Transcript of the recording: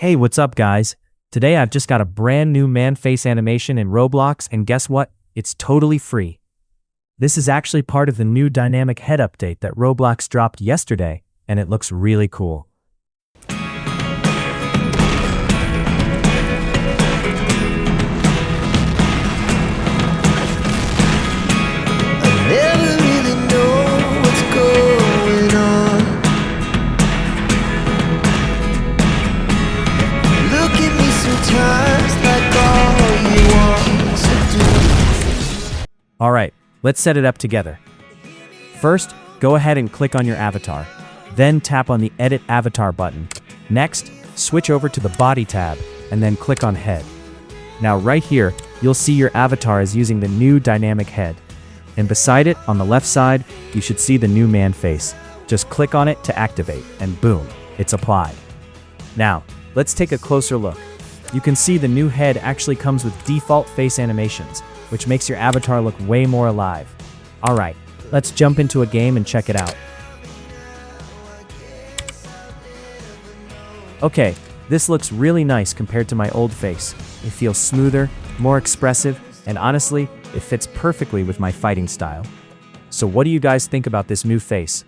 Hey, what's up guys? Today I've just got a brand new man face animation in Roblox, and guess what? It's totally free. This is actually part of the new dynamic head update that Roblox dropped yesterday, and it looks really cool. Alright, let's set it up together. First, go ahead and click on your avatar. Then tap on the Edit Avatar button. Next, switch over to the Body tab, and then click on Head. Now right here, you'll see your avatar is using the new dynamic head. And beside it, on the left side, you should see the new man face. Just click on it to activate, and boom, it's applied. Now, let's take a closer look. You can see the new head actually comes with default face animations, which makes your avatar look way more alive. Alright, let's jump into a game and check it out. Okay, this looks really nice compared to my old face. It feels smoother, more expressive, and honestly, it fits perfectly with my fighting style. So what do you guys think about this new face?